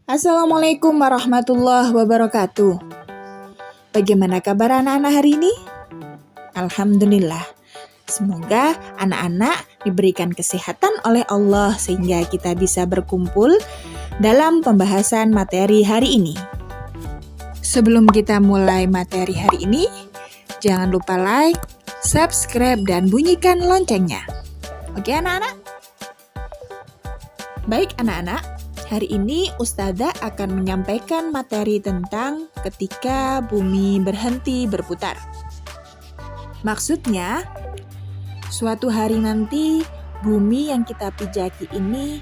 Assalamualaikum warahmatullahi wabarakatuh. Bagaimana kabar anak-anak hari ini? Alhamdulillah. Semoga anak-anak diberikan kesehatan oleh Allah sehingga kita bisa berkumpul dalam pembahasan materi hari ini. Sebelum kita mulai materi hari ini, jangan lupa like, subscribe, dan bunyikan loncengnya. Oke anak-anak? Baik anak-anak, hari ini Ustazah akan menyampaikan materi tentang ketika bumi berhenti berputar. Maksudnya, suatu hari nanti bumi yang kita pijaki ini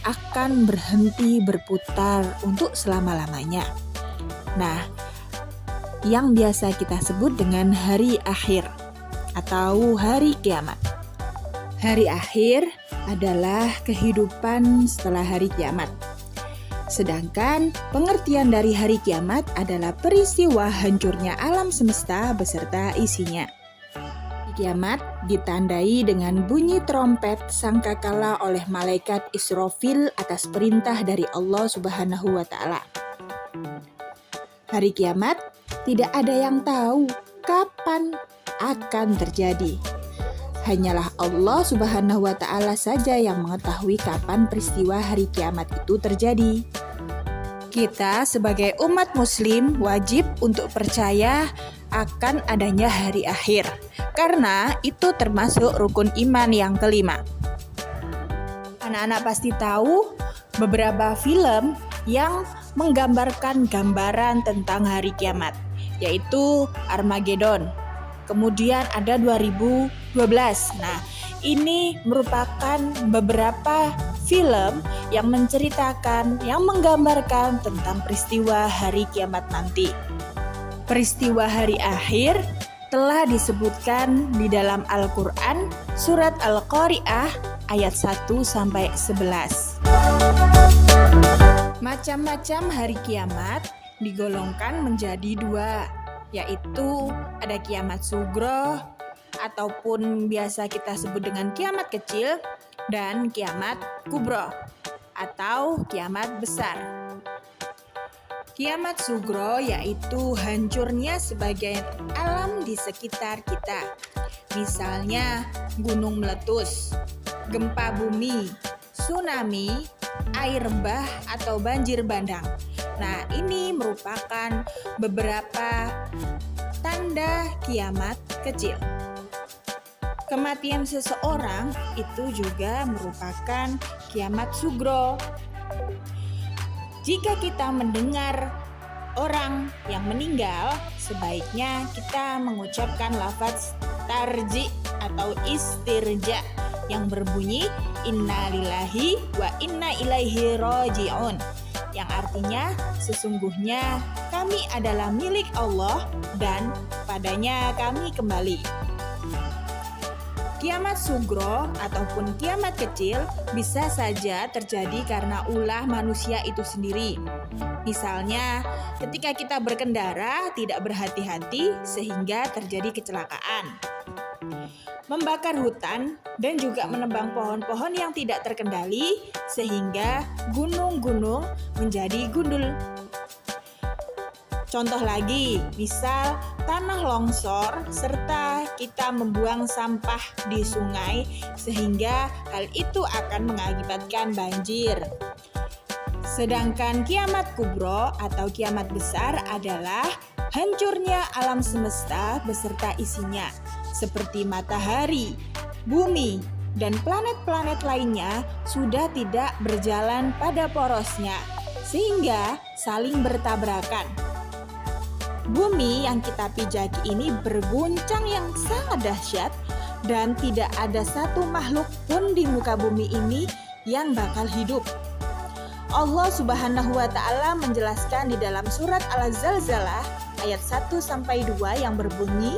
akan berhenti berputar untuk selama-lamanya. Nah, yang biasa kita sebut dengan hari akhir atau hari kiamat. Hari akhir adalah kehidupan setelah hari kiamat. Sedangkan pengertian dari hari kiamat adalah peristiwa hancurnya alam semesta beserta isinya. Kiamat ditandai dengan bunyi trompet sangkakala oleh malaikat Israfil atas perintah dari Allah Subhanahu wa Ta'ala. Hari kiamat tidak ada yang tahu kapan akan terjadi. Hanyalah Allah Subhanahu wa Ta'ala saja yang mengetahui kapan peristiwa hari kiamat itu terjadi. Kita sebagai umat muslim wajib untuk percaya akan adanya hari akhir, karena itu termasuk rukun iman yang kelima. Anak-anak pasti tahu beberapa film yang menggambarkan gambaran tentang hari kiamat, yaitu Armageddon. Kemudian ada 2012. Nah, ini merupakan beberapa film yang menceritakan, yang menggambarkan tentang peristiwa hari kiamat nanti. Peristiwa hari akhir telah disebutkan di dalam Al-Quran, surat Al-Qari'ah ayat 1-11. Macam-macam hari kiamat digolongkan menjadi dua, yaitu ada kiamat sugro ataupun biasa kita sebut dengan kiamat kecil dan kiamat kubro atau kiamat besar. Kiamat sugro yaitu hancurnya sebagian alam di sekitar kita. Misalnya gunung meletus, gempa bumi, tsunami, air bah atau banjir bandang. Nah, ini merupakan beberapa tanda kiamat kecil. Kematian seseorang itu juga merupakan kiamat sugro. Jika kita mendengar orang yang meninggal, sebaiknya kita mengucapkan lafaz tarji atau istirja yang berbunyi inna lillahi wa inna ilaihi raji'un, yang artinya sesungguhnya kami adalah milik Allah dan padanya kami kembali. Kiamat sugro ataupun kiamat kecil bisa saja terjadi karena ulah manusia itu sendiri. Misalnya, ketika kita berkendara tidak berhati-hati sehingga terjadi kecelakaan. Membakar hutan dan juga menebang pohon-pohon yang tidak terkendali sehingga gunung-gunung menjadi gundul. Contoh lagi, misal tanah longsor serta kita membuang sampah di sungai sehingga hal itu akan mengakibatkan banjir. Sedangkan kiamat kubro atau kiamat besar adalah hancurnya alam semesta beserta isinya, seperti matahari, bumi, dan planet-planet lainnya sudah tidak berjalan pada porosnya, sehingga saling bertabrakan. Bumi yang kita pijaki ini berguncang yang sangat dahsyat dan tidak ada satu makhluk pun di muka bumi ini yang bakal hidup. Allah Subhanahu wa Ta'ala menjelaskan di dalam surat Al-Zalzalah ayat 1-2 yang berbunyi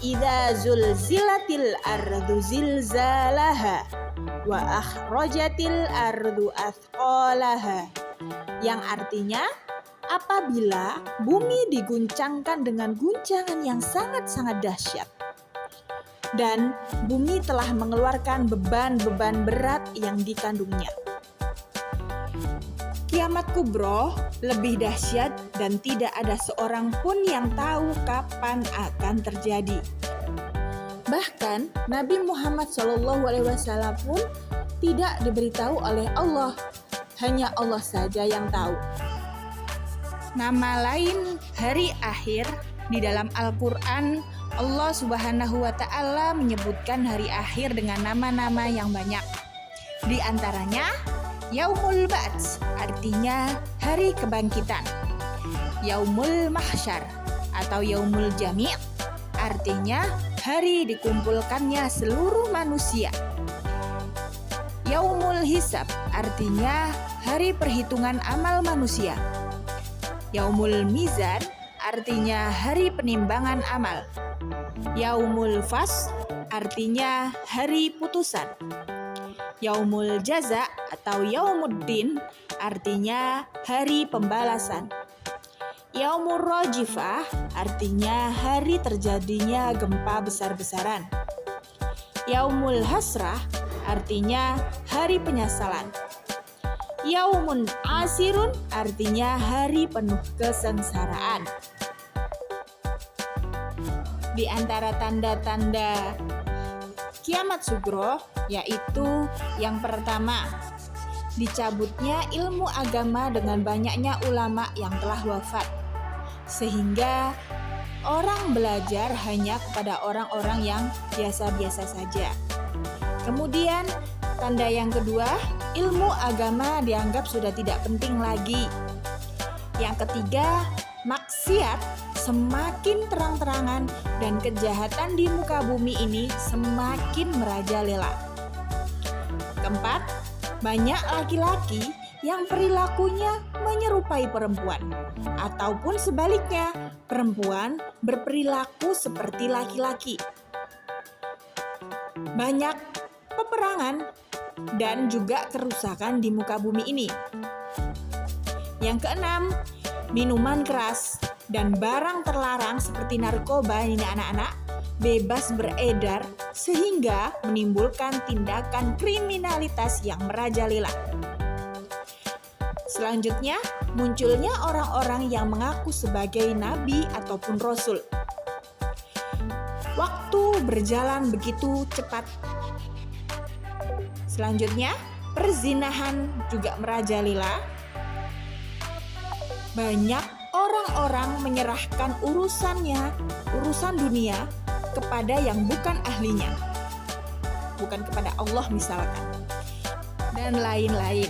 Idza zulzilatil ardu zilzalaha wa akhrajatil ardu athqalaha, yang artinya apabila bumi diguncangkan dengan guncangan yang sangat-sangat dahsyat, dan bumi telah mengeluarkan beban-beban berat yang dikandungnya. Kiamat kubro lebih dahsyat dan tidak ada seorang pun yang tahu kapan akan terjadi. Bahkan Nabi Muhammad SAW pun tidak diberitahu oleh Allah, hanya Allah saja yang tahu. Nama lain hari akhir di dalam Al-Quran, Allah Subhanahu wa Ta'ala menyebutkan hari akhir dengan nama-nama yang banyak. Di antaranya Yaumul Ba'ts, artinya hari kebangkitan. Yaumul Mahsyar atau Yaumul Jami', artinya hari dikumpulkannya seluruh manusia. Yaumul Hisab, artinya hari perhitungan amal manusia. Yaumul Mizan, artinya hari penimbangan amal. Yaumul Fasl, artinya hari putusan. Yaumul Jaza atau Yaumuddin, artinya hari pembalasan. Yaumur Rajifah, artinya hari terjadinya gempa besar-besaran. Yaumul Hasrah, artinya hari penyesalan. Yaumun Asirun, artinya hari penuh kesengsaraan. Di antara tanda-tanda kiamat sugro, yaitu yang pertama, dicabutnya ilmu agama dengan banyaknya ulama yang telah wafat, sehingga orang belajar hanya kepada orang-orang yang biasa-biasa saja. Kemudian tanda yang kedua, ilmu agama dianggap sudah tidak penting lagi. Yang ketiga, maksiat semakin terang-terangan dan kejahatan di muka bumi ini semakin merajalela. Keempat, banyak laki-laki yang perilakunya menyerupai perempuan, ataupun sebaliknya, perempuan berperilaku seperti laki-laki. Banyak peperangan dan juga kerusakan di muka bumi ini. Yang keenam, minuman keras dan barang terlarang seperti narkoba ini anak-anak bebas beredar sehingga menimbulkan tindakan kriminalitas yang merajalela. Selanjutnya, munculnya orang-orang yang mengaku sebagai nabi ataupun rasul. Waktu berjalan begitu cepat. Selanjutnya, perzinahan juga merajalela. Banyak orang-orang menyerahkan urusan dunia kepada yang bukan ahlinya, bukan kepada Allah misalkan, dan lain-lain.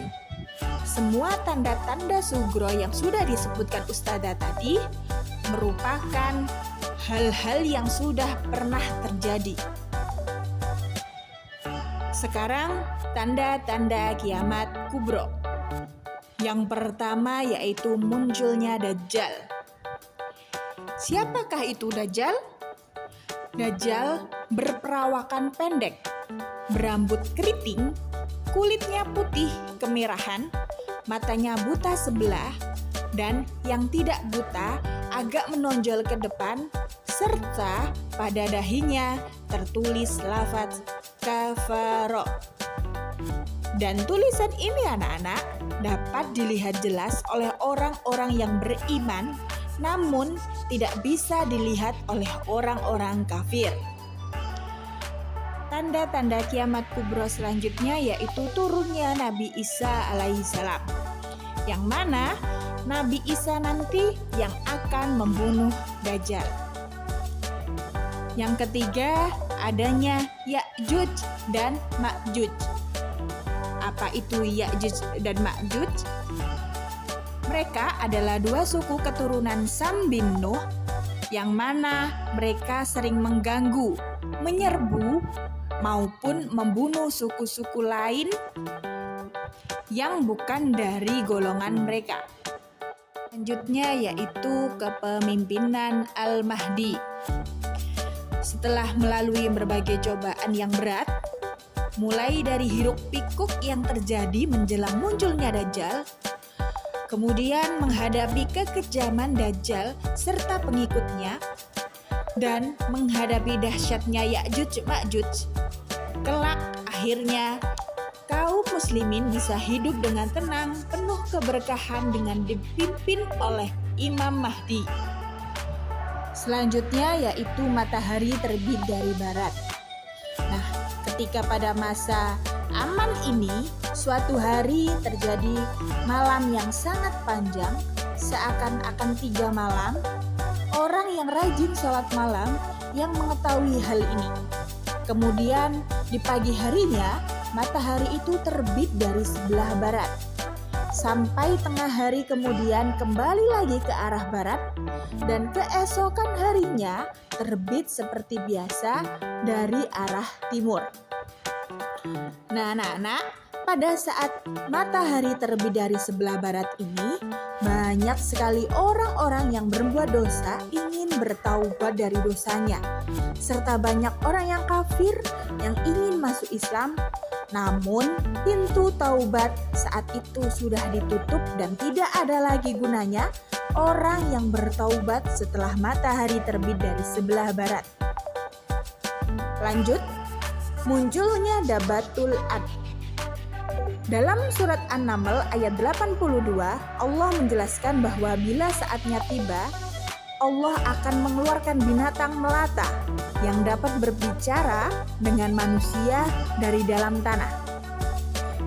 Semua tanda-tanda sugro yang sudah disebutkan Ustazah tadi merupakan hal-hal yang sudah pernah terjadi. Sekarang tanda-tanda kiamat kubro. Yang pertama yaitu munculnya Dajjal. Siapakah itu Dajjal? Dajjal berperawakan pendek, berambut keriting, kulitnya putih kemerahan, matanya buta sebelah, dan yang tidak buta agak menonjol ke depan, serta pada dahinya tertulis lafaz kafaro. Dan tulisan ini anak-anak dapat dilihat jelas oleh orang-orang yang beriman, namun tidak bisa dilihat oleh orang-orang kafir. Tanda-tanda kiamat kubro selanjutnya yaitu turunnya Nabi Isa alaihissalam, yang mana Nabi Isa nanti yang akan membunuh Dajjal. Yang ketiga, adanya Ya'juj dan Ma'juj. Apa itu Ya'juj dan Ma'juj? Mereka adalah dua suku keturunan Sam bin Nuh yang mana mereka sering mengganggu, menyerbu, maupun membunuh suku-suku lain yang bukan dari golongan mereka. Selanjutnya yaitu kepemimpinan Al-Mahdi. Setelah melalui berbagai cobaan yang berat, mulai dari hiruk-pikuk yang terjadi menjelang munculnya Dajjal, kemudian menghadapi kekejaman Dajjal serta pengikutnya, dan menghadapi dahsyatnya Ya'juj Ma'juj. Kelak akhirnya kaum muslimin bisa hidup dengan tenang, penuh keberkahan dengan dipimpin oleh Imam Mahdi. Selanjutnya yaitu matahari terbit dari barat. Nah, ketika pada masa aman ini, suatu hari terjadi malam yang sangat panjang, seakan-akan 3 malam. Orang yang rajin sholat malam yang mengetahui hal ini. Kemudian di pagi harinya, matahari itu terbit dari sebelah barat. Sampai tengah hari kemudian kembali lagi ke arah barat, dan keesokan harinya terbit seperti biasa dari arah timur. Nah anak-anak, pada saat matahari terbit dari sebelah barat ini, banyak sekali orang-orang yang berbuat dosa ingin bertaubat dari dosanya, serta banyak orang yang kafir yang ingin masuk Islam. Namun pintu taubat saat itu sudah ditutup dan tidak ada lagi gunanya orang yang bertaubat setelah matahari terbit dari sebelah barat. Lanjut, munculnya Dabatul Ad. Dalam surat An-Naml ayat 82, Allah menjelaskan bahwa bila saatnya tiba, Allah akan mengeluarkan binatang melata yang dapat berbicara dengan manusia dari dalam tanah.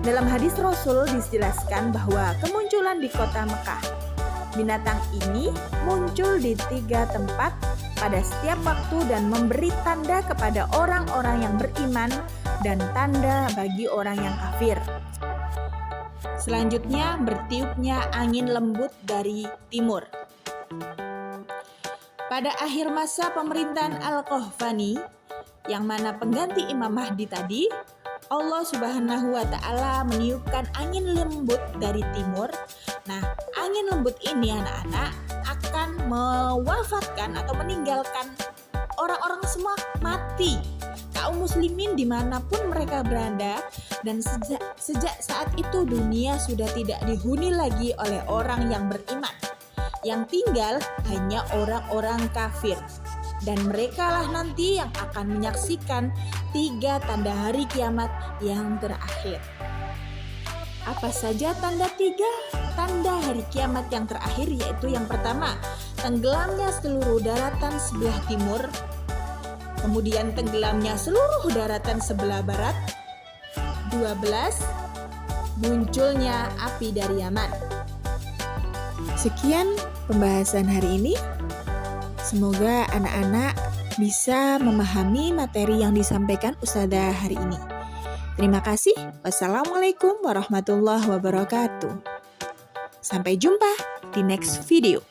Dalam hadis Rasul dijelaskan bahwa kemunculan di kota Mekah. Binatang ini muncul di 3 tempat pada setiap waktu dan memberi tanda kepada orang-orang yang beriman dan tanda bagi orang yang kafir. Selanjutnya bertiupnya angin lembut dari timur. Pada akhir masa pemerintahan Al-Qahtani, yang mana pengganti Imam Mahdi tadi, Allah Subhanahu wa Ta'ala meniupkan angin lembut dari timur. Nah, angin lembut ini anak-anak akan mewafatkan atau meninggalkan orang-orang semua mati, kaum muslimin dimanapun mereka berada, dan sejak saat itu dunia sudah tidak dihuni lagi oleh orang yang beriman. Yang tinggal hanya orang-orang kafir, dan merekalah nanti yang akan menyaksikan 3 tanda hari kiamat yang terakhir. Apa saja tanda 3 tanda hari kiamat yang terakhir? Yaitu yang pertama, tenggelamnya seluruh daratan sebelah timur, kemudian tenggelamnya seluruh daratan sebelah barat. 12, munculnya api dari Yaman. Sekian pembahasan hari ini. Semoga anak-anak bisa memahami materi yang disampaikan Ustazah hari ini. Terima kasih. Wassalamualaikum warahmatullahi wabarakatuh. Sampai jumpa di next video.